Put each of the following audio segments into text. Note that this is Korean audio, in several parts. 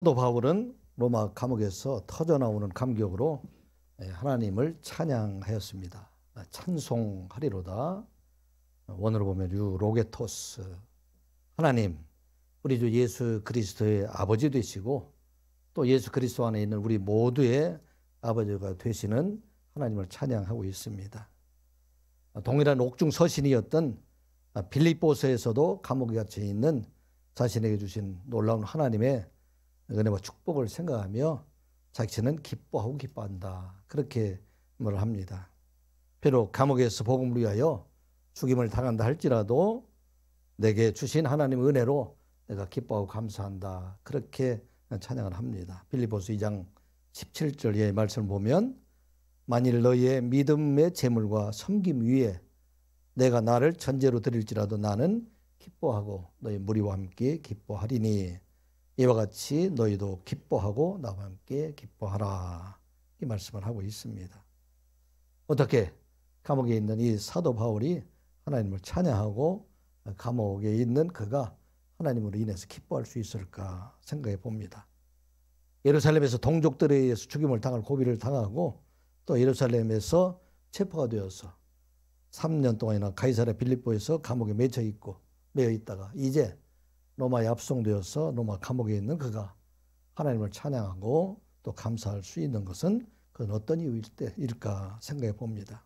사도 바울은 로마 감옥에서 터져나오는 감격으로 하나님을 찬양하였습니다. 찬송하리로다. 원어로 보면 유로게토스. 하나님, 우리 주 예수 그리스도의 아버지 되시고 또 예수 그리스도 안에 있는 우리 모두의 아버지가 되시는 하나님을 찬양하고 있습니다. 동일한 옥중 서신이었던 빌립보서에서도 감옥에 갇혀 있는 자신에게 주신 놀라운 하나님의 은혜와 축복을 생각하며 자신은 기뻐하고 기뻐한다. 그렇게 말을 합니다. 비록 감옥에서 복음을 위하여 죽임을 당한다 할지라도 내게 주신 하나님의 은혜로 내가 기뻐하고 감사한다. 그렇게 찬양을 합니다. 빌립보서 2장 17절의 말씀을 보면 만일 너희의 믿음의 재물과 섬김 위에 내가 나를 전제로 드릴지라도 나는 기뻐하고 너희 무리와 함께 기뻐하리니 이와 같이 너희도 기뻐하고 나와 함께 기뻐하라. 이 말씀을 하고 있습니다. 어떻게 감옥에 있는 이 사도 바울이 하나님을 찬양하고 감옥에 있는 그가 하나님으로 인해서 기뻐할 수 있을까 생각해 봅니다. 예루살렘에서 동족들에 의해서 죽임을 당할 고비를 당하고 또 예루살렘에서 체포가 되어서 3년 동안이나 가이사랴 빌립보에서 감옥에 매여 있다가 이제 로마에 압송되어서 로마 감옥에 있는 그가 하나님을 찬양하고 또 감사할 수 있는 것은 그건 어떤 이유일까 생각해 봅니다.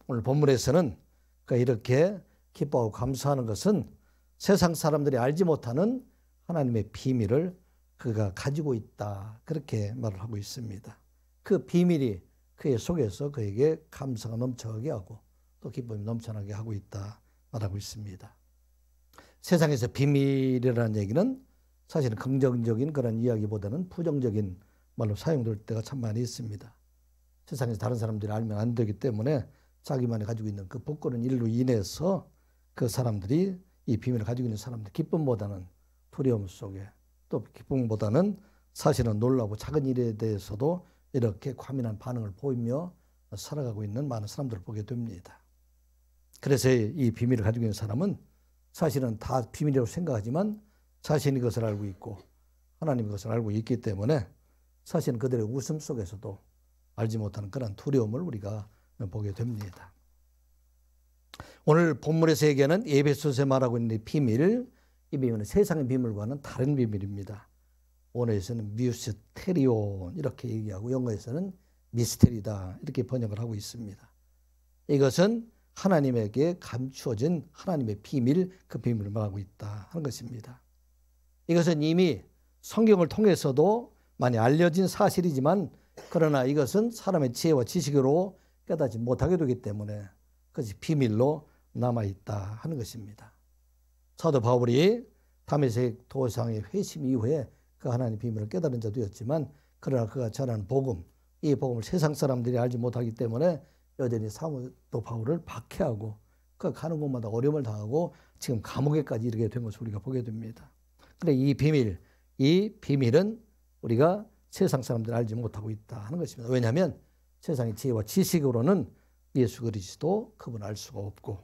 오늘 본문에서는 그가 이렇게 기뻐하고 감사하는 것은 세상 사람들이 알지 못하는 하나님의 비밀을 그가 가지고 있다. 그렇게 말을 하고 있습니다. 그 비밀이 그의 속에서 그에게 감사가 넘쳐나게 하고 또 기쁨이 넘쳐나게 하고 있다 말하고 있습니다. 세상에서 비밀이라는 얘기는 사실은 긍정적인 그런 이야기보다는 부정적인 말로 사용될 때가 참 많이 있습니다. 세상에서 다른 사람들이 알면 안 되기 때문에 자기만이 가지고 있는 그 부끄러운 일로 인해서 그 사람들이 이 비밀을 가지고 있는 사람들 기쁨보다는 두려움 속에 또 기쁨보다는 사실은 놀라고 작은 일에 대해서도 이렇게 과민한 반응을 보이며 살아가고 있는 많은 사람들을 보게 됩니다. 그래서 이 비밀을 가지고 있는 사람은 사실은 다 비밀이라고 생각하지만 자신이 그것을 알고 있고 하나님이 그것을 알고 있기 때문에 사실은 그들의 웃음 속에서도 알지 못하는 그런 두려움을 우리가 보게 됩니다. 오늘 본문에서 얘기하는 에베소서에 말하고 있는 이 비밀은 세상의 비밀과는 다른 비밀입니다. 원어에서는 미스테리온 이렇게 얘기하고 영어에서는 미스테리다 이렇게 번역을 하고 있습니다. 이것은 하나님에게 감추어진 하나님의 비밀, 그 비밀을 말하고 있다 하는 것입니다. 이것은 이미 성경을 통해서도 많이 알려진 사실이지만 그러나 이것은 사람의 지혜와 지식으로 깨닫지 못하게 되기 때문에 그것이 비밀로 남아있다 하는 것입니다. 사도 바울이 다메섹 도상의 회심 이후에 그 하나님의 비밀을 깨달은 자도였지만 그러나 그가 전하는 복음, 이 복음을 세상 사람들이 알지 못하기 때문에 여전히 사도 바울을 박해하고 그 가는 곳마다 어려움을 당하고 지금 감옥에까지 이르게 된 것을 우리가 보게 됩니다. 그런데 이 비밀은 우리가 세상 사람들이 알지 못하고 있다 하는 것입니다. 왜냐하면 세상의 지혜와 지식으로는 예수 그리스도 그분을 알 수가 없고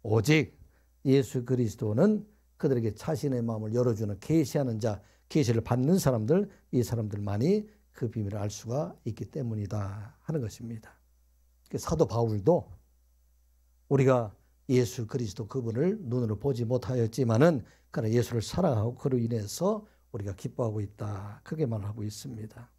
오직 예수 그리스도는 그들에게 자신의 마음을 열어주는 계시하는 자, 계시를 받는 사람들, 이 사람들만이 그 비밀을 알 수가 있기 때문이다 하는 것입니다. 사도 바울도 우리가 예수 그리스도 그분을 눈으로 보지 못하였지만은 그러나 예수를 사랑하고 그로 인해서 우리가 기뻐하고 있다. 크게 말하고 있습니다.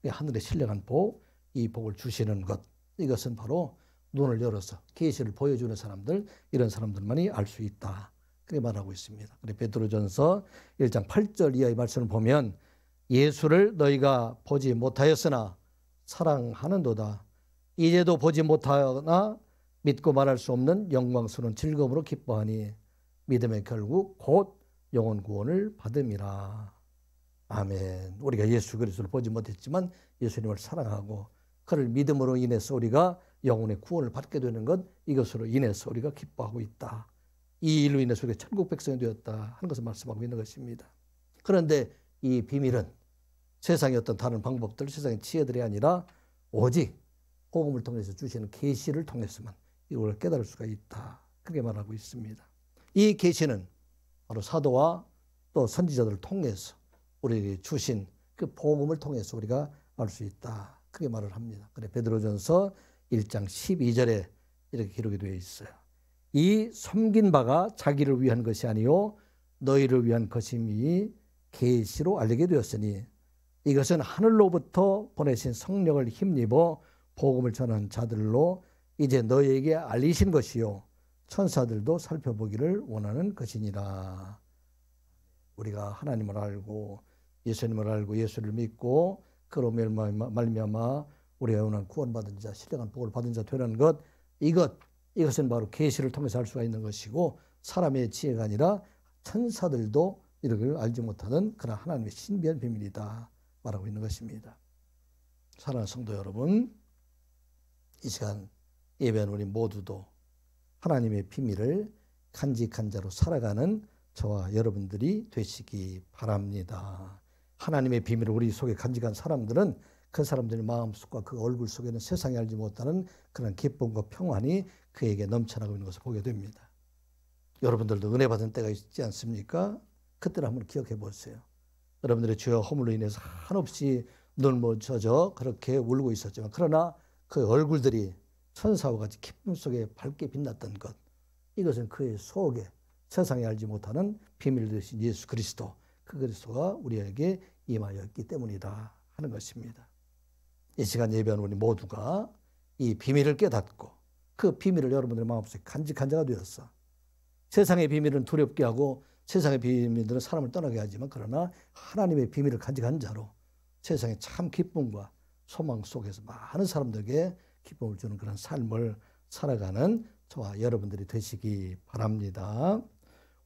하늘의 신령한 복, 이 복을 주시는 것, 이것은 바로 눈을 열어서 계시를 보여주는 사람들, 이런 사람들만이 알 수 있다. 그렇게 말하고 있습니다. 베드로전서 1장 8절 이하의 말씀을 보면 예수를 너희가 보지 못하였으나 사랑하는도다. 이제도 보지 못하나 믿고 말할 수 없는 영광스러운 즐거움으로 기뻐하니 믿음의 결국 곧 영혼 구원을 받음이라. 아멘. 우리가 예수 그리스도를 보지 못했지만 예수님을 사랑하고 그를 믿음으로 인해서 우리가 영혼의 구원을 받게 되는 것, 이것으로 인해서 우리가 기뻐하고 있다. 이 일로 인해서 우리가 천국 백성이 되었다 하는 것을 말씀하고 있는 것입니다. 그런데 이 비밀은 세상의 어떤 다른 방법들, 세상의 지혜들이 아니라 오직 복음을 통해서 주시는 계시를 통해서만 이걸 깨달을 수가 있다. 그렇게 말하고 있습니다. 이 계시는 바로 사도와 또 선지자들을 통해서 우리에게 주신 그 복음을 통해서 우리가 알 수 있다. 그렇게 말을 합니다. 그래 베드로전서 1장 12절에 이렇게 기록이 되어 있어요. 이 섬긴 바가 자기를 위한 것이 아니요 너희를 위한 것임이 계시로 알리게 되었으니 이것은 하늘로부터 보내신 성령을 힘입어 복음을 전한 자들로 이제 너희에게 알리신 것이요 천사들도 살펴보기를 원하는 것이니라. 우리가 하나님을 알고 예수님을 알고 예수를 믿고 그로 말미암아 우리가 원하는 구원받은 자, 신령한 복을 받은 자 되는 것, 이것은 바로 계시를 통해서 알 수가 있는 것이고 사람의 지혜가 아니라 천사들도 이를 알지 못하는 그런 하나님의 신비한 비밀이다 말하고 있는 것입니다. 사랑하는 성도 여러분, 이 시간 예배하는 우리 모두도 하나님의 비밀을 간직한 자로 살아가는 저와 여러분들이 되시기 바랍니다. 하나님의 비밀을 우리 속에 간직한 사람들은 그 사람들의 마음속과 그 얼굴 속에는 세상이 알지 못하는 그런 기쁨과 평안이 그에게 넘쳐나고 있는 것을 보게 됩니다. 여러분들도 은혜 받은 때가 있지 않습니까? 그때를 한번 기억해 보세요. 여러분들의 죄와 허물로 인해서 한없이 눈물 젖어 그렇게 울고 있었지만 그러나 그 얼굴들이 천사와 같이 기쁨 속에 밝게 빛났던 것, 이것은 그의 속에 세상에 알지 못하는 비밀 되신 예수 그리스도, 그 그리스도가 우리에게 임하였기 때문이다 하는 것입니다. 이 시간 예배하는 우리 모두가 이 비밀을 깨닫고 그 비밀을 여러분들의 마음속에 간직한 자가 되었어. 세상의 비밀은 두렵게 하고 세상의 비밀들은 사람을 떠나게 하지만 그러나 하나님의 비밀을 간직한 자로 세상의 참 기쁨과 소망 속에서 많은 사람들에게 기쁨을 주는 그런 삶을 살아가는 저와 여러분들이 되시기 바랍니다.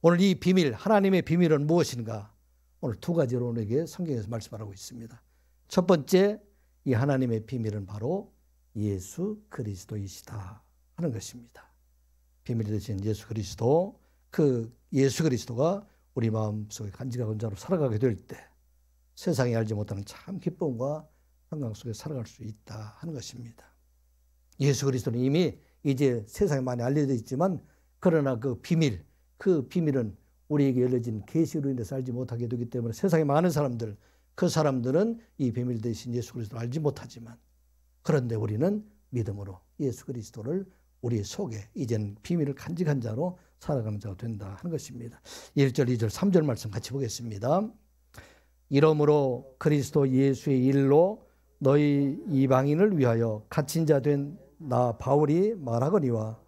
오늘 이 비밀, 하나님의 비밀은 무엇인가? 오늘 두 가지로 우리에게 성경에서 말씀하고 있습니다. 첫 번째, 이 하나님의 비밀은 바로 예수 그리스도이시다 하는 것입니다. 비밀이 되신 예수 그리스도, 그 예수 그리스도가 우리 마음속에 간직한 자로 살아가게 될 때 세상이 알지 못하는 참 기쁨과 평강 속에 살아갈 수 있다 하는 것입니다. 예수 그리스도는 이미 이제 세상에 많이 알려져 있지만 그러나 그 비밀은 우리에게 열려진 계시로 인해서 알지 못하게 되기 때문에 세상에 많은 사람들, 그 사람들은 이 비밀 되신 예수 그리스도를 알지 못하지만 그런데 우리는 믿음으로 예수 그리스도를 우리 속에 이제는 비밀을 간직한 자로 살아가는 자가 된다 하는 것입니다. 1절, 2절, 3절 말씀 같이 보겠습니다. 이러므로 그리스도 예수의 일로 너희 이방인을 위하여 갇힌 자 된 나 바울이 말하거니와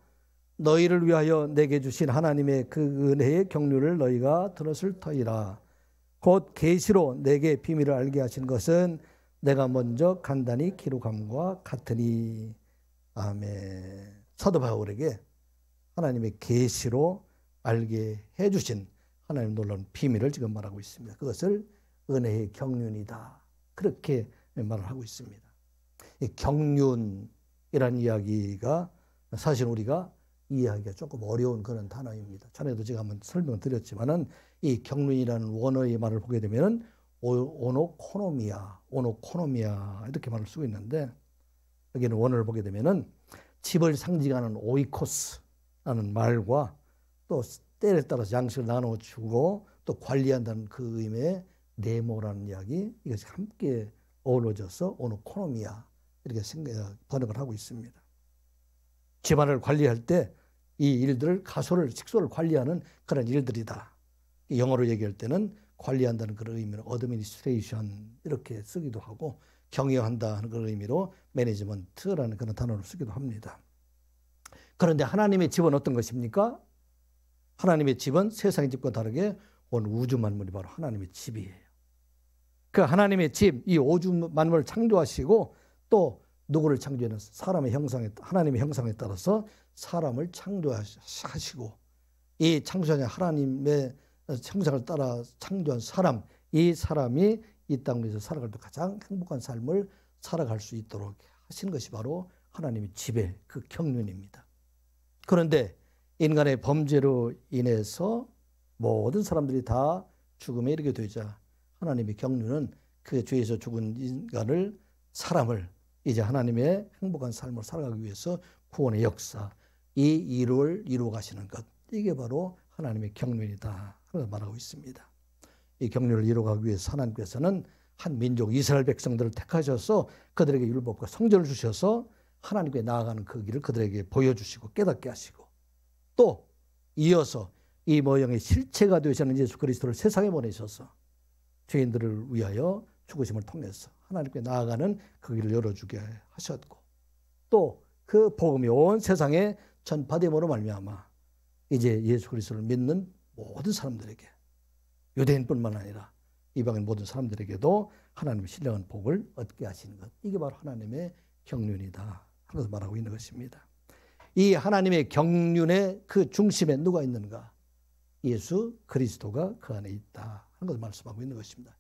너희를 위하여 내게 주신 하나님의 그 은혜의 경륜을 너희가 들었을 터이라. 곧 계시로 내게 비밀을 알게 하신 것은 내가 먼저 간단히 기록함과 같으니. 아멘. 사도 바울에게 하나님의 계시로 알게 해주신 하나님 놀라운 비밀을 지금 말하고 있습니다. 그것을 은혜의 경륜이다. 그렇게 말을 하고 있습니다. 이 경륜이라는 이야기가 사실 우리가 이해하기가 조금 어려운 그런 단어입니다. 전에도 제가 한번 설명을 드렸지만은 이 경륜이라는 원어의 말을 보게 되면은 오노코노미아 이렇게 말을 쓰고 있는데 여기는 원어를 보게 되면은 집을 상징하는 오이코스라는 말과 또 때에 따라서 양식을 나눠 주고 또 관리한다는 그 의미의 네모라는 이야기, 이것이 함께 어우러져서 오노코노미아 이렇게 번역을 하고 있습니다. 집안을 관리할 때 이 일들을 식소를 관리하는 그런 일들이다. 영어로 얘기할 때는 관리한다는 그런 의미로 어드미니스트레이션 이렇게 쓰기도 하고 경영한다 하는 그런 의미로 매니지먼트라는 그런 단어를 쓰기도 합니다. 그런데 하나님의 집은 어떤 것입니까? 하나님의 집은 세상의 집과 다르게 온 우주 만물이 바로 하나님의 집이에요. 그 하나님의 집, 이 우주 만물을 창조하시고 또 누구를 창조하는 사람의 형상에, 하나님의 형상에 따라서 사람을 창조하시고 이 창조자 하나님의 형상을 따라 창조한 사람, 이 사람이 이 땅에서 살아갈 때 가장 행복한 삶을 살아갈 수 있도록 하신 것이 바로 하나님의 집의 그 경륜입니다. 그런데 인간의 범죄로 인해서 모든 사람들이 다 죽음에 이르게 되자 하나님의 경륜은 그 죄에서 죽은 사람을 이제 하나님의 행복한 삶을 살아가기 위해서 구원의 역사, 이 일을 이루어 가시는 것, 이게 바로 하나님의 경륜이다 하고 말하고 있습니다. 이 경륜을 이루어가기 위해서 하나님께서는 한 민족 이스라엘 백성들을 택하셔서 그들에게 율법과 성전을 주셔서 하나님께 나아가는 그 길을 그들에게 보여주시고 깨닫게 하시고, 또 이어서 이 모형의 실체가 되시는 예수 그리스도를 세상에 보내셔서 죄인들을 위하여 죽으심을 통해서 하나님께 나아가는 그 길을 열어주게 하셨고, 또 그 복음이 온 세상에 전파됨으로 말미암아 이제 예수 그리스도를 믿는 모든 사람들에게, 유대인뿐만 아니라 이방인 모든 사람들에게도 하나님의 신령한 복을 얻게 하시는 것, 이게 바로 하나님의 경륜이다 하면서 말하고 있는 것입니다. 이 하나님의 경륜의 그 중심에 누가 있는가? 예수 그리스도가 그 안에 있다 하는 것을 말씀하고 있는 것입니다.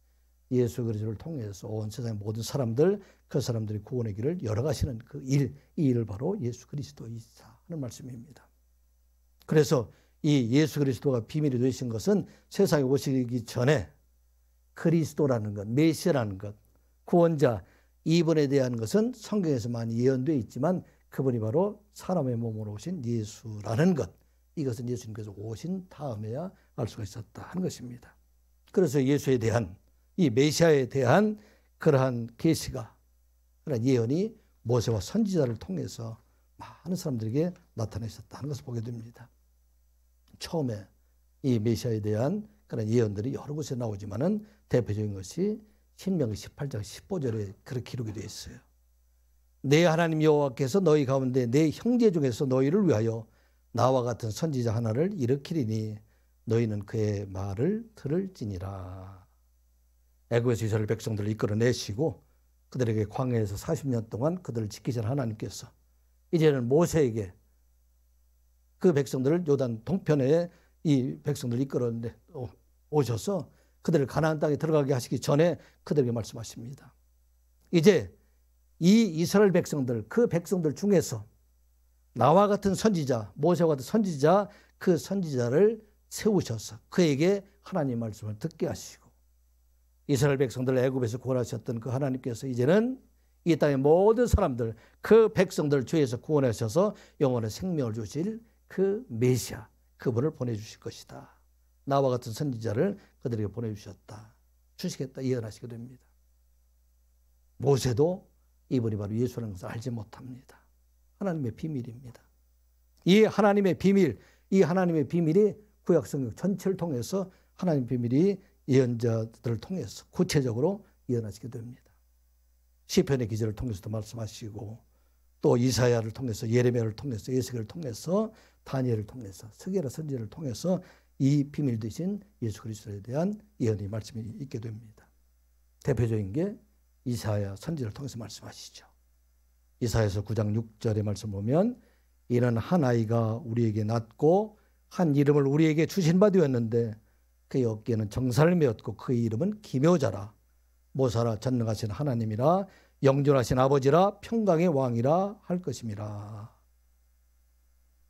예수 그리스도를 통해서 온 세상의 모든 사람들, 그 사람들이 구원의 길을 열어가시는 그 일, 이 일을 바로 예수 그리스도이사 하는 말씀입니다. 그래서 이 예수 그리스도가 비밀이 되신 것은 세상에 오시기 전에 그리스도라는 것, 메시아라는 것, 구원자, 이분에 대한 것은 성경에서 많이 예언되어 있지만 그분이 바로 사람의 몸으로 오신 예수라는 것, 이것은 예수님께서 오신 다음에야 알 수가 있었다 하는 것입니다. 그래서 예수에 대한, 이 메시아에 대한 그러한 계시가, 그런 예언이 모세와 선지자를 통해서 많은 사람들에게 나타나셨다 하는 것을 보게 됩니다. 처음에 이 메시아에 대한 그런 예언들이 여러 곳에 나오지만은 대표적인 것이 신명기 18장 15절에 그렇게 기록이 되어 있어요. 내 하나님 여호와께서 너희 가운데 내 형제 중에서 너희를 위하여 나와 같은 선지자 하나를 일으키리니 너희는 그의 말을 들을지니라. 애굽에서 이스라엘 백성들을 이끌어내시고 그들에게 광야에서 40년 동안 그들을 지키신 하나님께서 이제는 모세에게 그 백성들을 요단 동편에 이 백성들을 이끌어 오셔서 그들을 가나안 땅에 들어가게 하시기 전에 그들에게 말씀하십니다. 이제 이 이스라엘 백성들, 그 백성들 중에서 나와 같은 선지자, 모세와 같은 선지자, 그 선지자를 세우셔서 그에게 하나님 말씀을 듣게 하시고, 이스라엘 백성들을 애굽에서 구원하셨던 그 하나님께서 이제는 이 땅의 모든 사람들, 그 백성들 죄에서 구원하셔서 영원한 생명을 주실 그 메시아, 그분을 보내주실 것이다. 나와 같은 선지자를 그들에게 보내주셨다, 주시겠다 예언하시게 됩니다. 모세도 이분이 바로 예수라는 것을 알지 못합니다. 하나님의 비밀입니다. 이 하나님의 비밀, 이 하나님의 비밀이 구약성경 전체를 통해서 하나님의 비밀이 예언자들을 통해서 구체적으로 예언하시게 됩니다. 시편의 기절을 통해서도 말씀하시고, 또 이사야를 통해서, 예레미야를 통해서, 에스겔을 통해서, 다니엘을 통해서, 스게라 선지자를 통해서 이 비밀 되신 예수 그리스도에 대한 예언의 말씀이 있게 됩니다. 대표적인 게 이사야 선지자를 통해서 말씀하시죠. 이사야서 9장 6절의 말씀 보면, 이는 한 아이가 우리에게 낳고 한 이름을 우리에게 주신 바 되었는데 그의 어깨에는 정사를 메었고 그의 이름은 기묘자라, 모사라, 전능하신 하나님이라, 영존하신 아버지라, 평강의 왕이라 할 것임이라.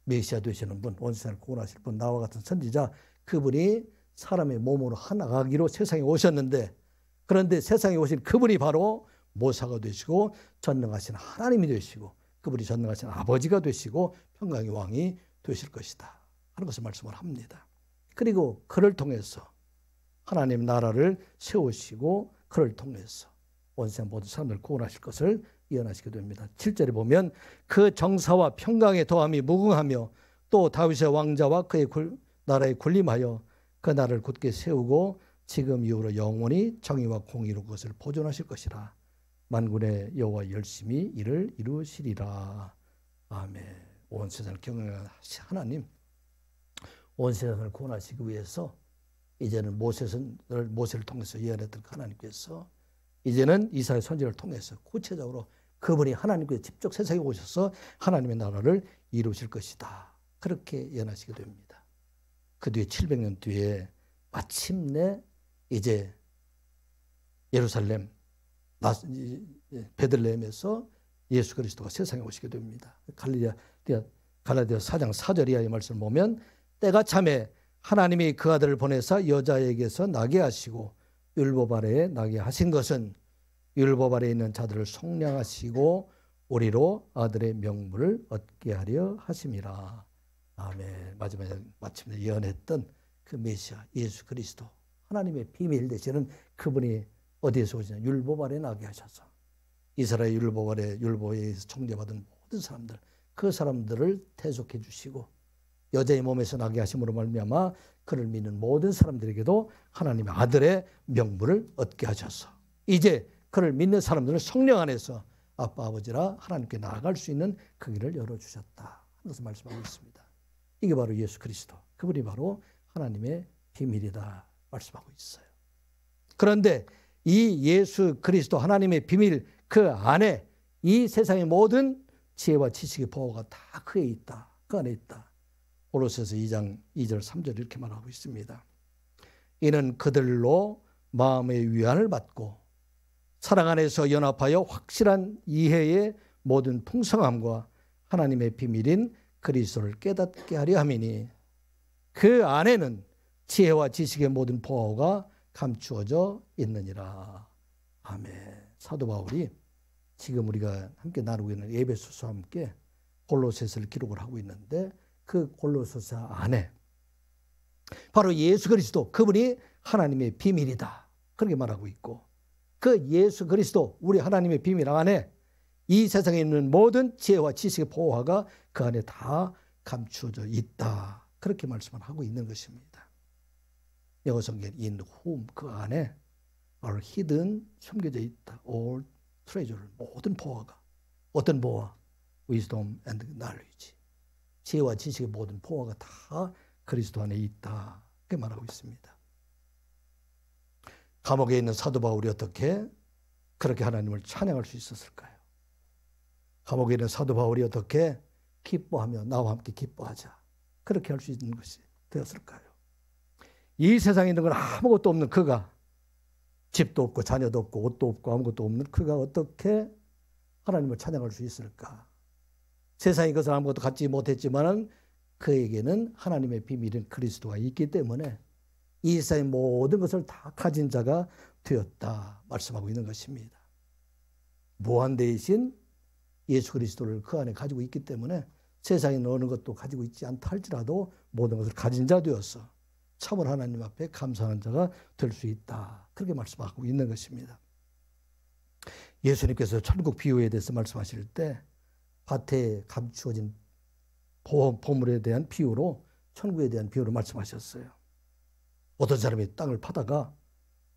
메시아 되시는 분, 온 세상을 구원하실 분, 나와 같은 선지자, 그분이 사람의 몸으로 나가기로 세상에 오셨는데, 그런데 세상에 오신 그분이 바로 모사가 되시고 전능하신 하나님이 되시고 그분이 전능하신 아버지가 되시고 평강의 왕이 되실 것이다 하는 것을 말씀을 합니다. 그리고 그를 통해서 하나님 나라를 세우시고 그를 통해서 온 세상 모든 사람들을 구원하실 것을 예언하시게 됩니다. 7절에 보면 그 정사와 평강의 도함이 무궁하며 또 다윗의 왕자와 그의 나라에 군림하여 그 나라를 굳게 세우고 지금 이후로 영원히 정의와 공의로 그것을 보존하실 것이라. 만군의 여호와 열심히 이를 이루시리라. 아멘. 온 세상을 경영하신 하나님, 온 세상을 구원하시기 위해서 이제는 모세를 통해서 예언했던 하나님께서 이제는 이사야 선지자를 통해서 구체적으로 그분이 하나님께서 직접 세상에 오셔서 하나님의 나라를 이루실 것이다, 그렇게 예언하시게 됩니다. 그 뒤에 700년 뒤에 마침내 이제 예루살렘 베들레헴에서 예수 그리스도가 세상에 오시게 됩니다. 갈라디아 4장 4절 이하의 말씀을 보면, 때가 참에 하나님이 그 아들을 보내사 여자에게서 나게 하시고 율법 아래에 나게 하신 것은 율법 아래에 있는 자들을 속량하시고 우리로 아들의 명분을 얻게 하려 하심이라. 아멘. 마지막에 마침내 예언했던 그 메시아 예수 그리스도, 하나님의 비밀 되시는 그분이 어디에서 오시냐? 율법 아래 나게 하셔서 이스라엘 율법 아래 율법에 총재받은 모든 사람들, 그 사람들을 대속해 주시고 여자의 몸에서 나게 하심으로 말미암아 그를 믿는 모든 사람들에게도 하나님의 아들의 명분을 얻게 하셔서 이제 그를 믿는 사람들은 성령 안에서 아빠 아버지라 하나님께 나아갈 수 있는 그 길을 열어주셨다 하는 것을 말씀하고 있습니다. 이게 바로 예수 그리스도, 그분이 바로 하나님의 비밀이다 말씀하고 있어요. 그런데 이 예수 그리스도 하나님의 비밀 그 안에 이 세상의 모든 지혜와 지식의 보호가 다 그에 있다. 그 안에 있다. 골로새서 2장 2절 3절 이렇게 말하고 있습니다. 이는 그들로 마음의 위안을 받고 사랑 안에서 연합하여 확실한 이해의 모든 풍성함과 하나님의 비밀인 그리스도를 깨닫게 하려 함이니 그 안에는 지혜와 지식의 모든 보호가 감추어져 있느니라. 아멘. 사도 바울이 지금 우리가 함께 나누고 있는 에베소서와 함께 골로새서를 기록을 하고 있는데 그 골로새서 안에 바로 예수 그리스도 그분이 하나님의 비밀이다. 그렇게 말하고 있고 그 예수 그리스도 우리 하나님의 비밀 안에 이 세상에 있는 모든 지혜와 지식의 보호가 그 안에 다 감추어져 있다. 그렇게 말씀을 하고 있는 것입니다. 영어 성경 in whom 그 안에 are hidden 숨겨져 있다. all treasure 모든 보화가 어떤 보화? wisdom and knowledge 지혜와 지식의 모든 보화가 다 그리스도 안에 있다. 그렇게 말하고 있습니다. 감옥에 있는 사도 바울이 어떻게 그렇게 하나님을 찬양할 수 있었을까요? 감옥에 있는 사도 바울이 어떻게 기뻐하며 나와 함께 기뻐하자 그렇게 할 수 있는 것이 되었을까요? 이 세상에 있는 건 아무것도 없는 그가 집도 없고 자녀도 없고 옷도 없고 아무것도 없는 그가 어떻게 하나님을 찬양할 수 있을까? 세상의 것을 아무것도 갖지 못했지만 그에게는 하나님의 비밀인 그리스도가 있기 때문에 이 세상의 모든 것을 다 가진 자가 되었다 말씀하고 있는 것입니다. 무한대이신 예수 그리스도를 그 안에 가지고 있기 때문에 세상에 어느 것도 가지고 있지 않다 할지라도 모든 것을 가진 자 되어서 참으로 하나님 앞에 감사하는 자가 될 수 있다. 그렇게 말씀하고 있는 것입니다. 예수님께서 천국 비유에 대해서 말씀하실 때 밭에 감추어진 보물에 대한 비유로 천국에 대한 비유로 말씀하셨어요. 어떤 사람이 땅을 파다가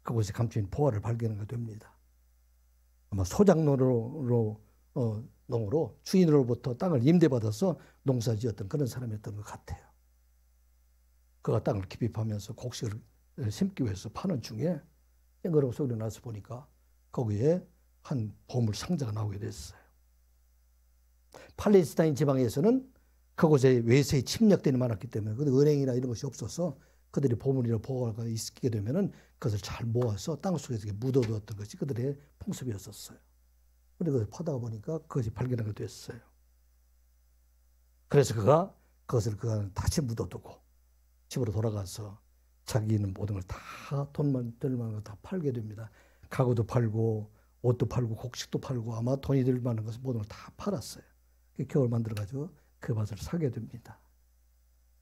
그곳에 감추인 보화를 발견하게 됩니다. 아마 소작농으로 주인으로부터 땅을 임대받아서 농사지었던 그런 사람이었던 것 같아요. 그가 땅을 깊이 파면서 곡식을 심기 위해서 파는 중에 앵그러고 소리가 나서 보니까 거기에 한 보물 상자가 나오게 됐어요. 팔레스타인 지방에서는 그곳에 외세의 침략들이 많았기 때문에 은행이나 이런 것이 없어서 그들이 보물이나 보화가 있게 되면은 그것을 잘 모아서 땅속에서 묻어두었던 것이 그들의 풍습이었었어요. 그런데 그걸 파다가 보니까 그것이 발견하게 됐어요. 그래서 그가 그것을 다시 묻어두고 집으로 돌아가서 자기는 모든 걸 다 돈만 들 만한 걸 다 팔게 됩니다. 가구도 팔고 옷도 팔고 곡식도 팔고 아마 돈이 들 만한 것을 모든 걸 다 팔았어요. 겨울 만들어가지고 그 밭을 사게 됩니다.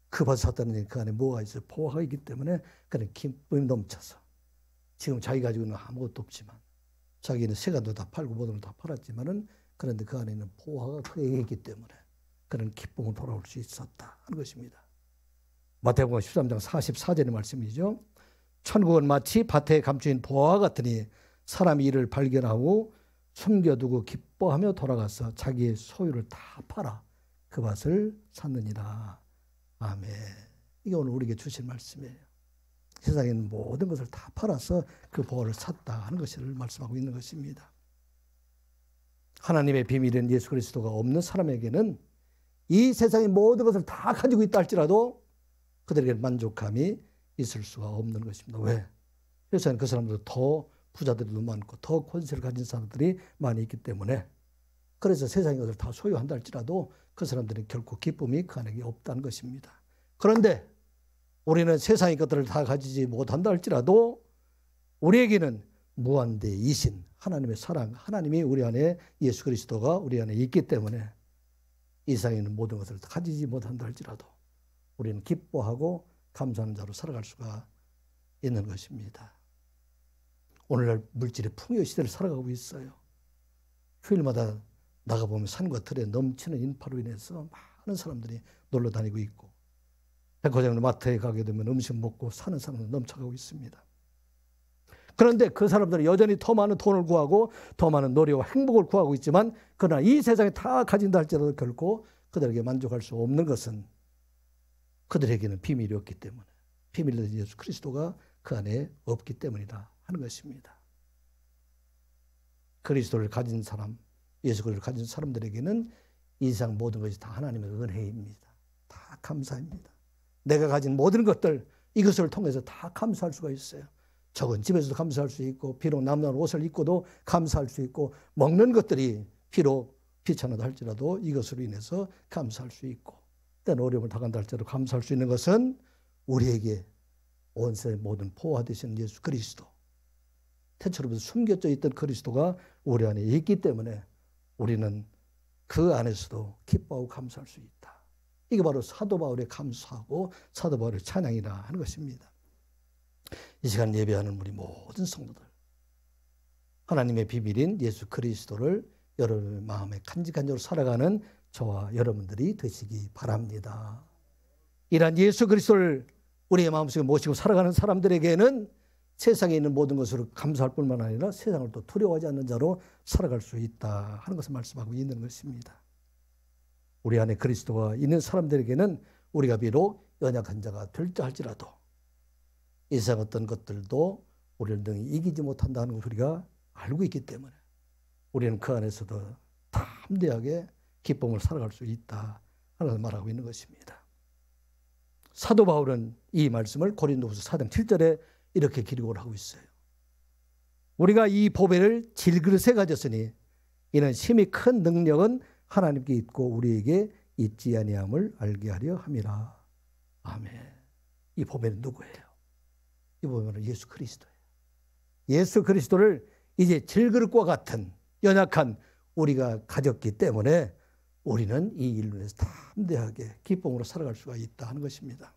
그 밭을 샀다는 그 안에 뭐가 있어요? 보화가 있기 때문에 그는 기쁨이 넘쳐서 지금 자기가 가지고 있는 아무것도 없지만 자기는 세간도 다 팔고 모든 걸 다 팔았지만은 그런데 그 안에 있는 보화가 그에게 있기 때문에 그는 기쁨으로 돌아올 수 있었다 하는 것입니다. 마태복음 13장 44절의 말씀이죠. 천국은 마치 밭에 감추인 보화와 같으니 사람이 이를 발견하고 숨겨두고 기뻐하며 돌아가서 자기의 소유를 다 팔아 그 밭을 샀느니라. 아멘. 이게 오늘 우리에게 주신 말씀이에요. 세상에 있는 모든 것을 다 팔아서 그 보화를 샀다 하는 것을 말씀하고 있는 것입니다. 하나님의 비밀인 예수 그리스도가 없는 사람에게는 이 세상의 모든 것을 다 가지고 있다 할지라도 그들에게 만족함이 있을 수가 없는 것입니다. 왜? 세상에 그 사람들도 더 부자들도 많고 더 권세를 가진 사람들이 많이 있기 때문에 그래서 세상의 것을 다 소유한다 할지라도 그 사람들은 결코 기쁨이 그 안에 없다는 것입니다. 그런데 우리는 세상의 것들을 다 가지지 못한다 할지라도 우리에게는 무한대이신 하나님의 사랑, 하나님이 우리 안에 예수 그리스도가 우리 안에 있기 때문에 이 세상에 있는 모든 것을 가지지 못한다 할지라도 우리는 기뻐하고 감사하는 자로 살아갈 수가 있는 것입니다. 오늘날 물질의 풍요 시대를 살아가고 있어요. 휴일마다 나가보면 산과 들에 넘치는 인파로 인해서 많은 사람들이 놀러 다니고 있고, 백화점이나 마트에 가게 되면 음식 먹고 사는 사람들 넘쳐가고 있습니다. 그런데 그 사람들은 여전히 더 많은 돈을 구하고 더 많은 노래와 행복을 구하고 있지만, 그러나 이 세상에 다 가진다 할지라도 결코 그들에게 만족할 수 없는 것은 그들에게는 비밀이 없기 때문에, 비밀인 예수 그리스도가 그 안에 없기 때문이다 하는 것입니다. 그리스도를 가진 사람, 예수 그리스도를 가진 사람들에게는 이 세상 모든 것이 다 하나님의 은혜입니다. 다 감사입니다. 내가 가진 모든 것들, 이것을 통해서 다 감사할 수가 있어요. 적은 집에서도 감사할 수 있고, 비록 남는 옷을 입고도 감사할 수 있고, 먹는 것들이 비록 비천하다 할지라도 이것으로 인해서 감사할 수 있고, 때는 어려움을 당한다 할지라도 감사할 수 있는 것은 우리에게 온 세의 모든 보호하 되시는 예수 그리스도, 태초로부터 숨겨져 있던 그리스도가 우리 안에 있기 때문에 우리는 그 안에서도 기뻐하고 감사할 수 있다. 이게 바로 사도 바울의 감사하고 사도 바울의 찬양이라 하는 것입니다. 이 시간 예배하는 우리 모든 성도들, 하나님의 비밀인 예수 그리스도를 여러분의 마음에 간직간직으로 살아가는 저와 여러분들이 되시기 바랍니다. 이러한 예수 그리스도를 우리의 마음속에 모시고 살아가는 사람들에게는 세상에 있는 모든 것으로 감사할 뿐만 아니라 세상을 또 두려워하지 않는 자로 살아갈 수 있다 하는 것을 말씀하고 있는 것입니다. 우리 안에 그리스도가 있는 사람들에게는 우리가 비록 연약한 자가 될지 할지라도 이 세상 어떤 것들도 우리를 능히 이기지 못한다는 것을 우리가 알고 있기 때문에 우리는 그 안에서도 담대하게 기쁨을 살아갈 수 있다 하는 것을 말하고 있는 것입니다. 사도 바울은 이 말씀을 고린도후서 4장 7절에 이렇게 기록을 하고 있어요. 우리가 이 보배를 질그릇에 가졌으니 이는 심히 큰 능력은 하나님께 있고 우리에게 있지 아니함을 알게 하려 함이라. 아멘. 이 보배는 누구예요? 이 보배는 예수 그리스도예요. 예수 그리스도를 이제 질그릇과 같은 연약한 우리가 가졌기 때문에 우리는 이 일로 인해서 담대하게 기쁨으로 살아갈 수가 있다 하는 것입니다.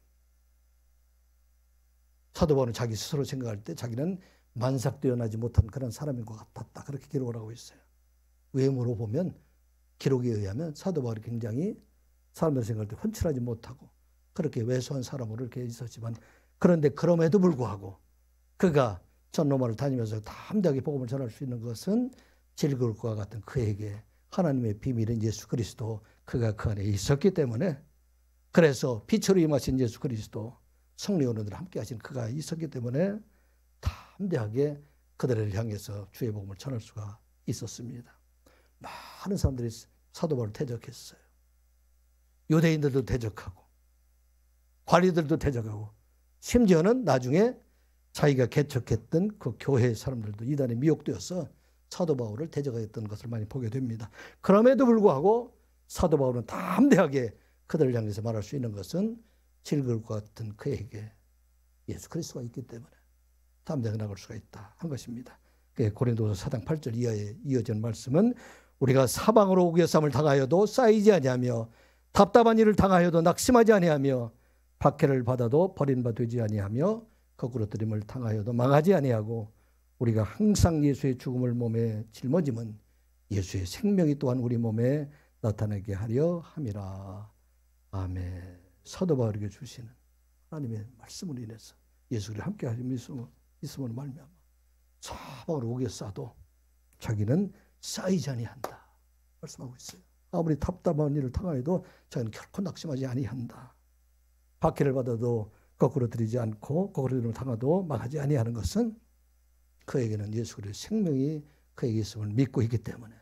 사도 바울은 자기 스스로 생각할 때 자기는 만삭되어나지 못한 그런 사람인 것 같았다. 그렇게 기록을 하고 있어요. 외모로 보면 기록에 의하면 사도 바울이 굉장히 사람들 생각할 때 훤칠하지 못하고 그렇게 왜소한 사람으로 이렇게 있었지만, 그런데 그럼에도 불구하고 그가 전 로마를 다니면서 담대하게 복음을 전할 수 있는 것은 질그릇과 같은 그에게 하나님의 비밀인 예수 그리스도, 그가 그 안에 있었기 때문에, 그래서 빛으로 임하신 예수 그리스도, 성령으로 함께 하신 그가 있었기 때문에 담대하게 그들을 향해서 주의 복음을 전할 수가 있었습니다. 많은 사람들이 사도 바울을 대적했어요. 유대인들도 대적하고 관리들도 대적하고, 심지어는 나중에 자기가 개척했던 그 교회 사람들도 이단에 미혹되어서 사도 바울을 대적했던 것을 많이 보게 됩니다. 그럼에도 불구하고 사도 바울은 담대하게 그들을 향해서 말할 수 있는 것은 질그릇과 같은 그에게 예수 그리스도가 있기 때문에 담대하게 나갈 수가 있다 한 것입니다. 고린도서 4장 8절 이하에 이어진 말씀은 우리가 사방으로 우겨쌈을 당하여도 쌓이지 아니하며 답답한 일을 당하여도 낙심하지 아니하며 박해를 받아도 버림바 되지 아니하며 거꾸로 들임을 당하여도 망하지 아니하고 우리가 항상 예수의 죽음을 몸에 짊어짐은 예수의 생명이 또한 우리 몸에 나타나게 하려 함이라. 아멘. 사도 바울에게 주시는 하나님의 말씀으로 인해서 예수를 함께 하심이 있음으로 말미암아 사방으로 우겨 싸도 자기는 쌓이지 아니한다 말씀하고 있어요. 아무리 답답한 일을 당하여도 자기는 결코 낙심하지 아니한다. 박해를 받아도 거꾸로 들이지 않고 거꾸로 들이면 당하도 망하지 아니하는 것은 그에게는 예수 그리스도의 생명이 그에게 있음을 믿고 있기 때문에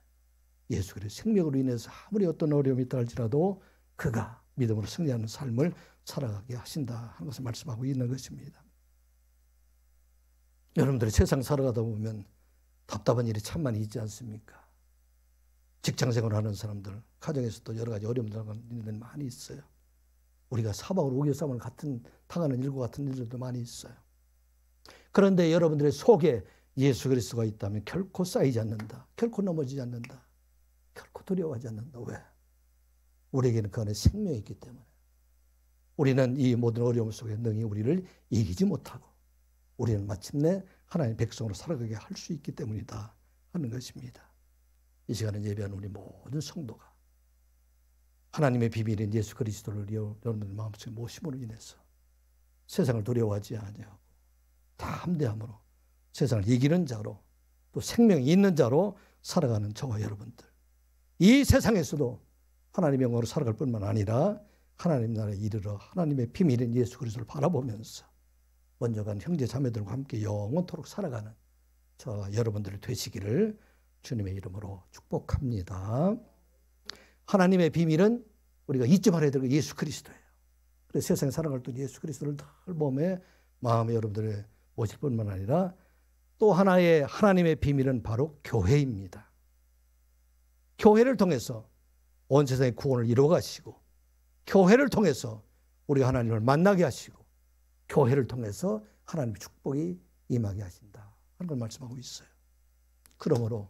예수 그리스도의 생명으로 인해서 아무리 어떤 어려움이 있다 할지라도 그가 믿음으로 승리하는 삶을 살아가게 하신다 하는 것을 말씀하고 있는 것입니다. 여러분들이 세상 살아가다 보면 답답한 일이 참 많이 있지 않습니까? 직장생활을 하는 사람들, 가정에서도 여러 가지 어려움을 당하는 일들이 많이 있어요. 우리가 사방으로 우겨쌈을 당하는 일과 같은 일들도 많이 있어요. 그런데 여러분들의 속에 예수 그리스도가 있다면 결코 쌓이지 않는다. 결코 넘어지지 않는다. 결코 두려워하지 않는다. 왜? 우리에게는 그 안에 생명이 있기 때문에. 우리는 이 모든 어려움 속에 능히 우리를 이기지 못하고 우리는 마침내 하나님의 백성으로 살아가게 할 수 있기 때문이다 하는 것입니다. 이 시간에 예배하는 우리 모든 성도가 하나님의 비밀인 예수 그리스도를 여러분들 마음속에 모심으로 인해서 세상을 두려워하지 아니하고 담대함으로 세상을 이기는 자로 또 생명이 있는 자로 살아가는 저와 여러분들, 이 세상에서도 하나님의 영광으로 살아갈 뿐만 아니라 하나님 나라에 이르러 하나님의 비밀인 예수 그리스도를 바라보면서 먼저 간 형제 자매들과 함께 영원토록 살아가는 저와 여러분들이 되시기를 주님의 이름으로 축복합니다. 하나님의 비밀은 우리가 잊지 말아야 될 예수 그리스도예요. 그래서 세상에 살아갈 때 예수 그리스도를 늘 몸에 마음에 여러분들의 모실 뿐만 아니라 또 하나의 하나님의 비밀은 바로 교회입니다. 교회를 통해서 온 세상의 구원을 이루어 가시고, 교회를 통해서 우리가 하나님을 만나게 하시고, 교회를 통해서 하나님의 축복이 임하게 하신다 하는 걸 말씀하고 있어요. 그러므로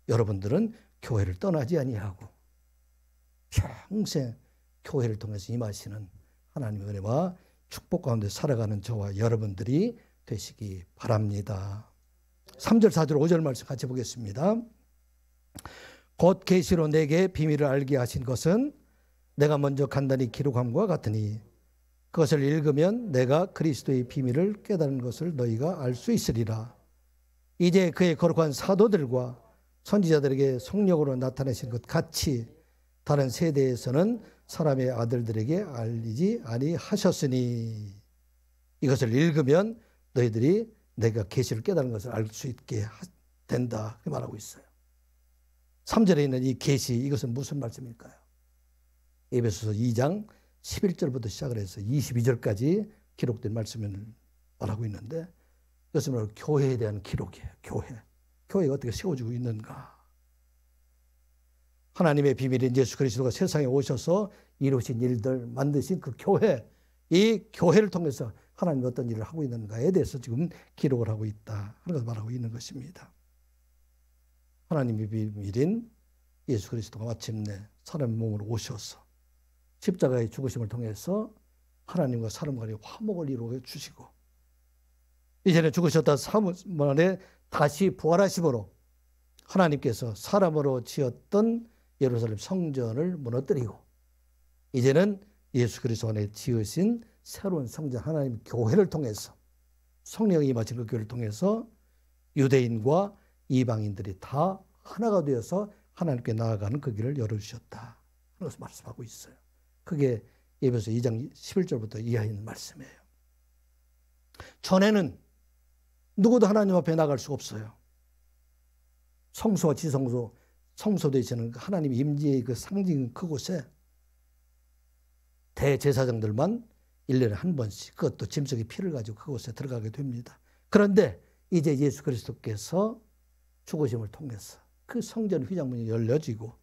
여러분들은 교회를 떠나지 아니하고 평생 교회를 통해서 임하시는 하나님의 은혜와 축복 가운데 살아가는 저와 여러분들이 되시기 바랍니다. 3절, 4절, 5절 말씀 같이 보겠습니다. 곧 계시로 내게 비밀을 알게 하신 것은 내가 먼저 간단히 기록함과 같으니 그것을 읽으면 내가 그리스도의 비밀을 깨달은 것을 너희가 알 수 있으리라. 이제 그의 거룩한 사도들과 선지자들에게 성령으로 나타내신 것 같이 다른 세대에서는 사람의 아들들에게 알리지 아니하셨으니 이것을 읽으면 너희들이 내가 계시를 깨달은 것을 알 수 있게 된다, 그렇게 말하고 있어요. 3절에 있는 이 계시, 이것은 무슨 말씀일까요? 에베소서 2장 11절부터 시작을 해서 22절까지 기록된 말씀을 말하고 있는데, 이것은 바로 교회에 대한 기록이에요. 교회가 어떻게 세워지고 있는가. 하나님의 비밀인 예수 그리스도가 세상에 오셔서 이루신 일들, 만드신 그 교회, 이 교회를 통해서 하나님이 어떤 일을 하고 있는가에 대해서 지금 기록을 하고 있다 하는 것을 말하고 있는 것입니다. 하나님의 비밀인 예수 그리스도가 마침내 사람의 몸으로 오셔서 십자가의 죽으심을 통해서 하나님과 사람 간의 화목을 이루어 주시고, 이전에 죽으셨다 3일 만에 다시 부활하심으로 하나님께서 사람으로 지었던 예루살렘 성전을 무너뜨리고 이제는 예수 그리스도 안에 지으신 새로운 성전 하나님 교회를 통해서, 성령이 임하신 그 교회를 통해서 유대인과 이방인들이 다 하나가 되어서 하나님께 나아가는 그 길을 열어주셨다 하는 것을 말씀하고 있어요. 그게 에베소 2장 11절부터 이하에 있는 말씀이에요. 전에는 누구도 하나님 앞에 나갈 수가 없어요. 성소와 지성소, 성소 되시는 하나님의 임재의 그 상징 그곳에 대제사장들만 1년에 한 번씩, 그것도 짐승의 피를 가지고 그곳에 들어가게 됩니다. 그런데 이제 예수 그리스도께서 죽으심을 통해서 그 성전 휘장문이 열려지고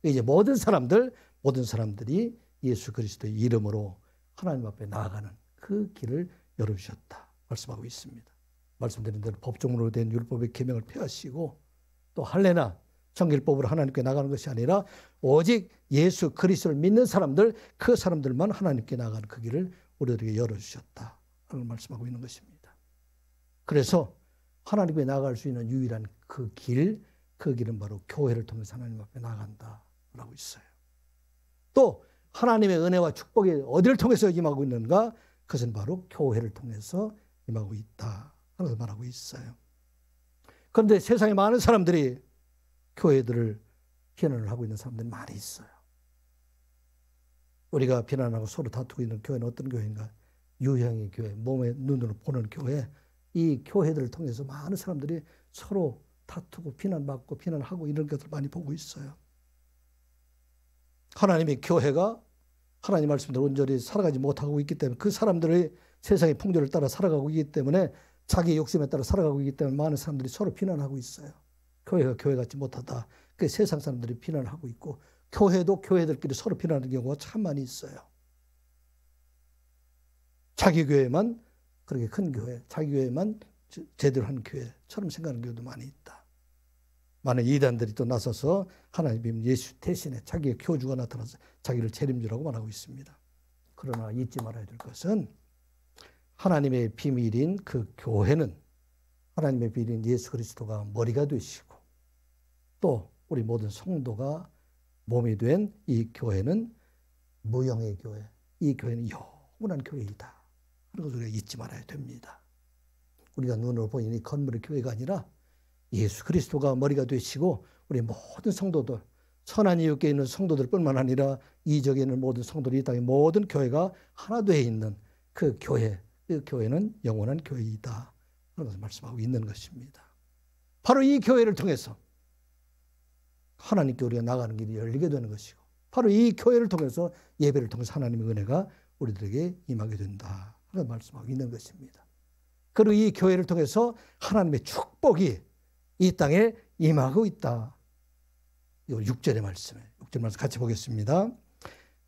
이제 모든 사람들이 예수 그리스도의 이름으로 하나님 앞에 나아가는 그 길을 열어주셨다 말씀하고 있습니다. 말씀드린 대로 법정으로 된 율법의 계명을 폐하시고 또 할례나 정결법으로 하나님께 나가는 것이 아니라 오직 예수 그리스도를 믿는 사람들, 그 사람들만 하나님께 나가는 그 길을 우리들에게 열어주셨다 하는 말씀하고 있는 것입니다. 그래서 하나님께 나아갈 수 있는 유일한 그 길은 바로 교회를 통해서 하나님 앞에 나간다라고 있어요. 또 하나님의 은혜와 축복이 어디를 통해서 임하고 있는가? 그것은 바로 교회를 통해서 임하고 있다 하는 것을 말하고 있어요. 그런데 세상에 많은 사람들이 교회들을 비난을 하고 있는 사람들이 많이 있어요. 우리가 비난하고 서로 다투고 있는 교회는 어떤 교회인가? 유형의 교회, 몸의 눈으로 보는 교회. 이 교회들을 통해서 많은 사람들이 서로 다투고 비난받고 비난하고 이런 것들을 많이 보고 있어요. 하나님의 교회가 하나님 말씀대로 온전히 살아가지 못하고 있기 때문에, 그 사람들의 세상의 풍조를 따라 살아가고 있기 때문에, 자기 욕심에 따라 살아가고 있기 때문에 많은 사람들이 서로 비난하고 있어요. 교회가 교회 같지 못하다. 그 세상 사람들이 비난을 하고 있고, 교회도 교회들끼리 서로 비난하는 경우가 참 많이 있어요. 자기 교회만 그렇게 큰 교회, 자기 교회만 제대로 한 교회처럼 생각하는 교회도 많이 있다. 많은 이단들이 또 나서서 하나님 예수 대신에 자기의 교주가 나타나서 자기를 재림주라고 말하고 있습니다. 그러나 잊지 말아야 될 것은 하나님의 비밀인 그 교회는 하나님의 비밀인 예수 그리스도가 머리가 되시고 또 우리 모든 성도가 몸이 된 이 교회는 무형의 교회, 이 교회는 영원한 교회이다 하는 것을 우리가 잊지 말아야 됩니다. 우리가 눈으로 보이는 이 건물의 교회가 아니라 예수 그리스도가 머리가 되시고 우리 모든 성도들, 선한 이웃에 있는 성도들뿐만 아니라 이적에 있는 모든 성도들이 이 땅의 모든 교회가 하나 되어 있는 그 교회, 그 교회는 영원한 교회이다 하는 것을 말씀하고 있는 것입니다. 바로 이 교회를 통해서 하나님께 우리가 나가는 길이 열리게 되는 것이고 바로 이 교회를 통해서 예배를 통해서 하나님의 은혜가 우리들에게 임하게 된다 하는 말씀하고 있는 것입니다. 그리고 이 교회를 통해서 하나님의 축복이 이 땅에 임하고 있다. 이 6절의 말씀이에요. 6절 말씀 같이 보겠습니다.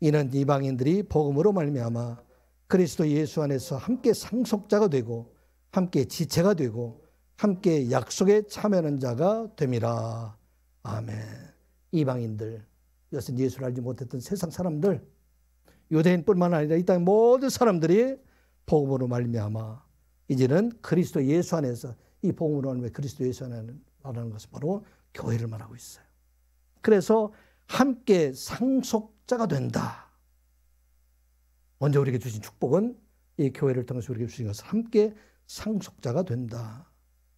이는 이방인들이 복음으로 말미암아 그리스도 예수 안에서 함께 상속자가 되고 함께 지체가 되고 함께 약속에 참여하는 자가 됨이라. 아멘. 이방인들, 이것은 예수를 알지 못했던 세상 사람들, 유대인뿐만 아니라 이 땅의 모든 사람들이 복음으로 말미암아 이제는 그리스도 예수 안에서, 이 복음으로 말미암아 그리스도 예수 안에 말하는 것은 바로 교회를 말하고 있어요. 그래서 함께 상속자가 된다. 먼저 우리에게 주신 축복은 이 교회를 통해서 우리에게 주신 것은 함께 상속자가 된다.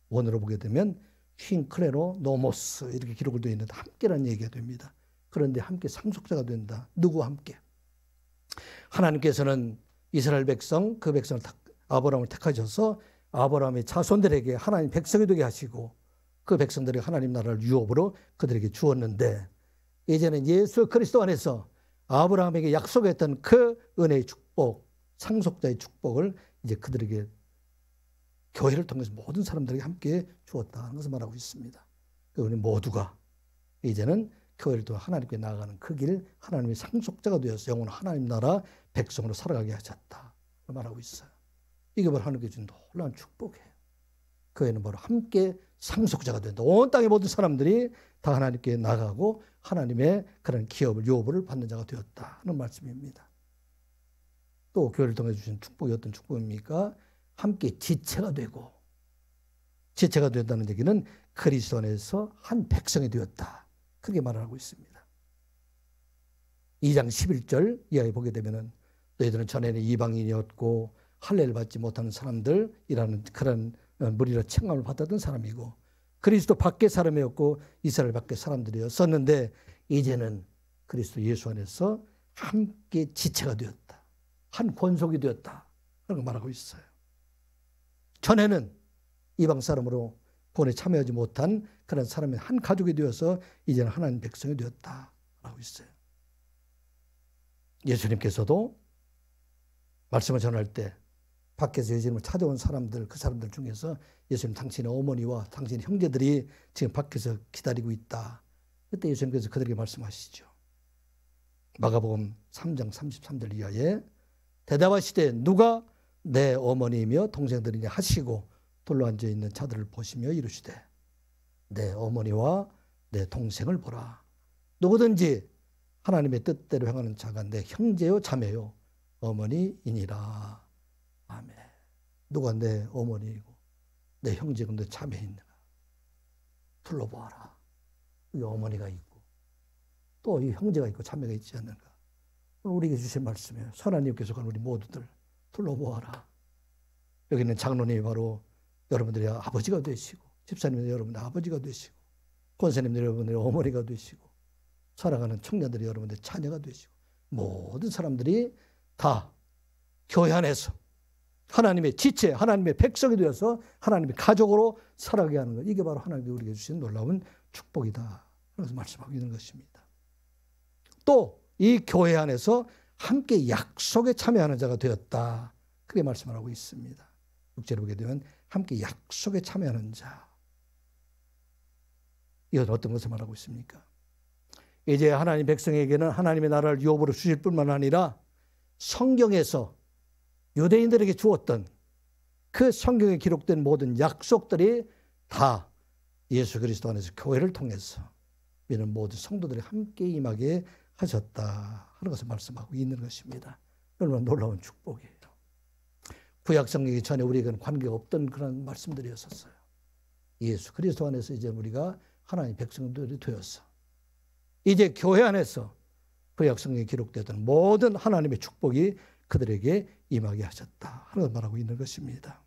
원어로 보게 되면 쉰크레로 노모스 이렇게 기록을 되어 있는데 함께라는 얘기가 됩니다. 그런데 함께 상속자가 된다. 누구와 함께? 하나님께서는 이스라엘 백성, 그 백성을 아브라함을 택하셔서 아브라함의 자손들에게 하나님 백성이 되게 하시고 그 백성들이 하나님 나라를 유업으로 그들에게 주었는데 이제는 예수 그리스도 안에서 아브라함에게 약속했던 그 은혜의 축복, 상속자의 축복을 이제 그들에게 교회를 통해서 모든 사람들에게 함께 주었다 하는 것을 말하고 있습니다. 우리 모두가 이제는 교회를 통해 하나님께 나아가는 그 길, 하나님의 상속자가 되어서 영원한 하나님 나라 백성으로 살아가게 하셨다 말하고 있어요. 이게 바로 하나님께 준 놀라운 축복이에요. 교회는 바로 함께 상속자가 된다. 온 땅의 모든 사람들이 다 하나님께 나가고 하나님의 그런 기업을, 유업을 받는 자가 되었다 하는 말씀입니다. 또 교회를 통해 주신 축복이 어떤 축복입니까? 함께 지체가 되고, 지체가 된다는 얘기는 그리스도 안에서 한 백성이 되었다. 그렇게 말을 하고 있습니다. 2장 11절 이하에 보게 되면은 너희들은 전에는 이방인이었고 할례를 받지 못하는 사람들이라는 그런 무리라 칭함을 받았던 사람이고 그리스도 밖의 사람이었고 이스라엘 밖의 사람들이었었는데 이제는 그리스도 예수 안에서 함께 지체가 되었다. 한 권속이 되었다. 그런 걸 말하고 있어요. 전에는 이방 사람으로 구원에 참여하지 못한 그런 사람이 한 가족이 되어서 이제는 하나님 백성이 되었다 라고 있어요. 예수님께서도 말씀을 전할 때 밖에서 예수님을 찾아온 사람들, 그 사람들 중에서 예수님 당신의 어머니와 당신의 형제들이 지금 밖에서 기다리고 있다. 그때 예수님께서 그들에게 말씀하시죠. 마가복음 3장 33절 이하에 대답하시되 누가 내 어머니이며 동생들이냐 하시고 돌로 앉아있는 자들을 보시며 이르시되 내 어머니와 내 동생을 보라. 누구든지 하나님의 뜻대로 행하는 자가 내 형제요 자매요 어머니이니라. 아멘. 누가 내 어머니이고 내 형제고 내 자매인가? 둘러보아라. 여기 어머니가 있고 또 이 형제가 있고 자매가 있지 않는가? 우리에게 주신 말씀이에요. 선하님께서 우리 모두들 둘러보아라. 여기는 장로님이 바로 여러분들의 아버지가 되시고 집사님이 여러분의 아버지가 되시고 권사님들이 여러분들의 어머니가 되시고 살아가는 청년들이 여러분들의 자녀가 되시고 모든 사람들이 다 교회 안에서 하나님의 지체, 하나님의 백성이 되어서 하나님의 가족으로 살아가게 하는 것. 이게 바로 하나님이 우리에게 주신 놀라운 축복이다. 그래서 말씀하고 있는 것입니다. 또 이 교회 안에서 함께 약속에 참여하는 자가 되었다. 그렇게 말씀을 하고 있습니다. 6절에 보게 되면 함께 약속에 참여하는 자. 이건 어떤 것을 말하고 있습니까? 이제 하나님 백성에게는 하나님의 나라를 유업으로 주실 뿐만 아니라 성경에서 유대인들에게 주었던 그 성경에 기록된 모든 약속들이 다 예수 그리스도 안에서 교회를 통해서 믿는 모든 성도들이 함께 임하게 하셨다 하는 것을 말씀하고 있는 것입니다. 얼마나 놀라운 축복이에요. 구약 성경이 전에 우리에게는 관계가 없던 그런 말씀들이었었어요. 예수 그리스도 안에서 이제 우리가 하나님 백성들이 되었어. 이제 교회 안에서 구약 성경에 기록되던 모든 하나님의 축복이 그들에게 임하게 하셨다 하는 말하고 있는 것입니다.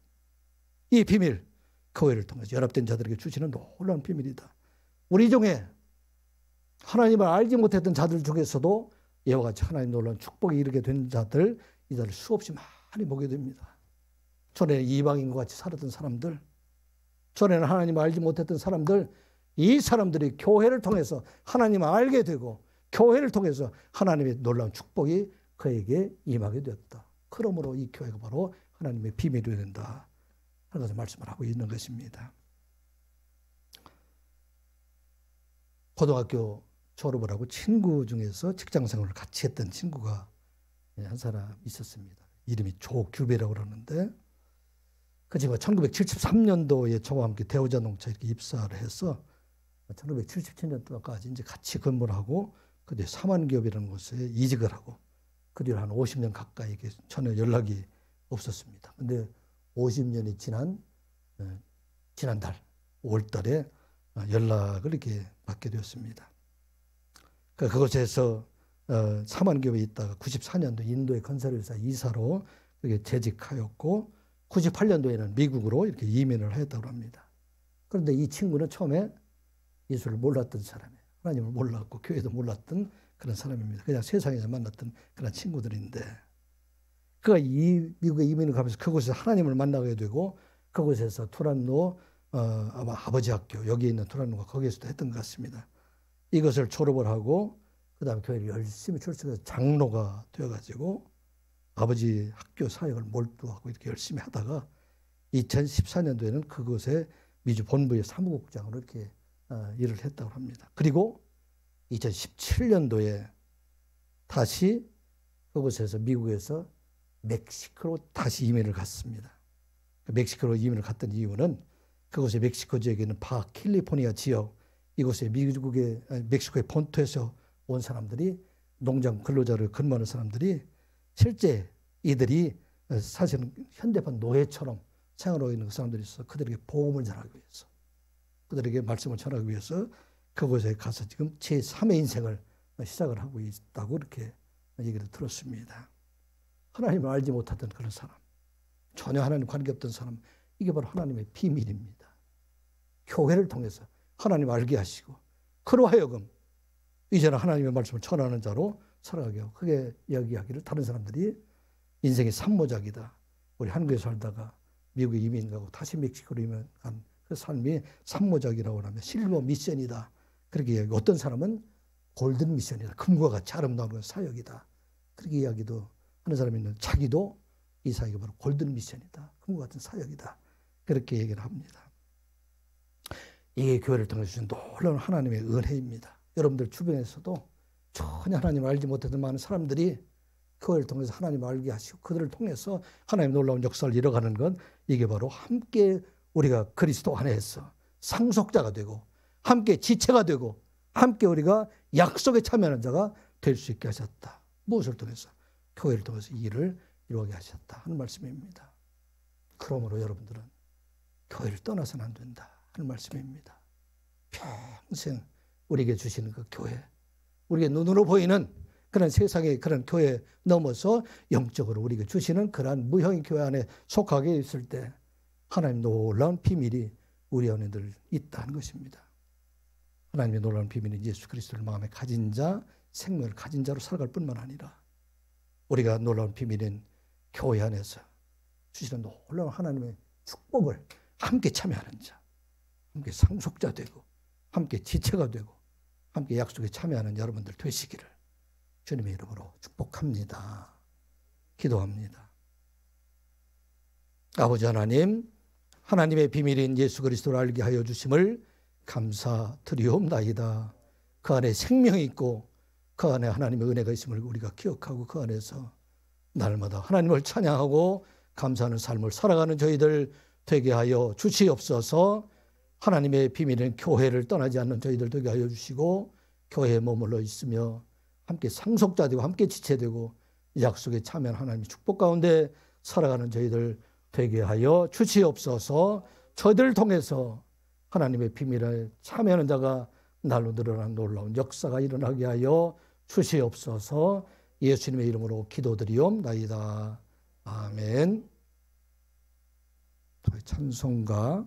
이 비밀, 교회를 통해서 연합된 자들에게 주시는 놀라운 비밀이다. 우리 중에 하나님을 알지 못했던 자들 중에서도 이와 같이 하나님 놀라운 축복에 이르게 된 자들, 이 자를 수없이 많이 보게 됩니다. 전에 이방인과 같이 살았던 사람들, 전에는 하나님을 알지 못했던 사람들, 이 사람들이 교회를 통해서 하나님을 알게 되고 교회를 통해서 하나님의 놀라운 축복이 그에게 임하게 되었다. 그러므로 이 교회가 바로 하나님의 비밀이 된다 하는 것을 말씀을 하고 있는 것입니다. 고등학교 졸업을 하고 친구 중에서 직장생활을 같이 했던 친구가 한 사람 있었습니다. 이름이 조규배라고 그러는데 그 친구가 1973년도에 저와 함께 대우자동차 이렇게 입사를 해서 1977년도까지 이제 같이 근무를 하고 그 뒤에 삼환기업이라는 곳에 이직을 하고 그 뒤로 한 50년 가까이 전혀 연락이 없었습니다. 근데 50년이 지난달 5월달에 연락을 이렇게 받게 되었습니다. 그곳에서 삼환기업에 있다가 94년도 인도의 건설회사 이사로 재직하였고 98년도에는 미국으로 이렇게 이민을 하였다고 합니다. 그런데 이 친구는 처음에 예수를 몰랐던 사람이에요. 하나님을 몰랐고 교회도 몰랐던 그런 사람입니다. 그냥 세상에서 만났던 그런 친구들인데 그가 이 미국에 이민을 가면서 그곳에서 하나님을 만나게 되고 그곳에서 투란노 아마 아버지 학교 여기에 있는 투란노가 거기에서도 했던 것 같습니다. 이것을 졸업을 하고 그 다음에 교회를 열심히 출석해서 장로가 되어가지고 아버지 학교 사역을 몰두하고 이렇게 열심히 하다가 2014년도에는 그곳에 미주 본부의 사무국장으로 이렇게 일을 했다고 합니다. 그리고 2017년도에 다시 그곳에서 미국에서 멕시코로 다시 이민을 갔습니다. 멕시코로 이민을 갔던 이유는 그곳에 멕시코 지역에 있는 바캘리포니아 지역 이곳에 멕시코의 본토에서 온 사람들이 농장 근로자를 근무하는 사람들이 실제 이들이 사실은 현대판 노예처럼 생활하고 있는 그 사람들이 있어 그들에게 복음을 전하기 위해서 그들에게 말씀을 전하기 위해서 그곳에 가서 지금 제3의 인생을 시작을 하고 있다고 이렇게 얘기를 들었습니다. 하나님을 알지 못하던 그런 사람, 전혀 하나님 관계없던 사람, 이게 바로 하나님의 비밀입니다. 교회를 통해서 하나님을 알게 하시고 그로 하여금 이제는 하나님의 말씀을 전하는 자로 살아가게 하고 그게 이야기하기를 다른 사람들이 인생의 산모작이다. 우리 한국에 살다가 미국에 이민 가고 다시 멕시코로 이민 간 그 삶이 산모작이라고 하면 실버 미션이다. 그렇게 이야기하고 어떤 사람은 골든 미션이다. 금과 같이 아름다운 사역이다. 그렇게 이야기도 하는 사람이 있는 자기도 이 사역이 바로 골든 미션이다. 금과 같은 사역이다. 그렇게 얘기를 합니다. 이게 교회를 통해 주신 놀라운 하나님의 은혜입니다. 여러분들 주변에서도 전혀 하나님을 알지 못했던 많은 사람들이 교회를 통해서 하나님을 알게 하시고 그들을 통해서 하나님의 놀라운 역사를 이뤄가는 건 이게 바로 함께 우리가 그리스도 안에서 상속자가 되고 함께 지체가 되고 함께 우리가 약속에 참여하는 자가 될 수 있게 하셨다. 무엇을 통해서? 교회를 통해서 이 일을 이루게 하셨다 하는 말씀입니다. 그러므로 여러분들은 교회를 떠나서는 안 된다 하는 말씀입니다. 평생 우리에게 주시는 그 교회, 우리의 눈으로 보이는 그런 세상의 그런 교회 넘어서 영적으로 우리에게 주시는 그러한 무형의 교회 안에 속하게 있을 때 하나님 놀라운 비밀이 우리 안에 늘 있다는 것입니다. 하나님의 놀라운 비밀은 예수 그리스도를 마음에 가진 자, 생명을 가진 자로 살아갈 뿐만 아니라 우리가 놀라운 비밀인 교회 안에서 주시는 놀라운 하나님의 축복을 함께 참여하는 자, 함께 상속자 되고 함께 지체가 되고 함께 약속에 참여하는 여러분들 되시기를 주님의 이름으로 축복합니다. 기도합니다. 아버지 하나님, 하나님의 비밀인 예수 그리스도를 알게 하여 주심을 감사드리옵나이다. 그 안에 생명이 있고 그 안에 하나님의 은혜가 있음을 우리가 기억하고 그 안에서 날마다 하나님을 찬양하고 감사하는 삶을 살아가는 저희들 되게 하여 주시옵소서. 하나님의 비밀인 교회를 떠나지 않는 저희들 되게 하여 주시고 교회에 머물러 있으며 함께 상속자 되고 함께 지체되고 약속에 참여한 하나님의 축복 가운데 살아가는 저희들 되게 하여 주시옵소서. 저들을 통해서 하나님의 비밀을 참여하는 자가 날로 늘어난 놀라운 역사가 일어나게 하여 주시옵소서. 예수님의 이름으로 기도드리옵나이다. 아멘. 찬송가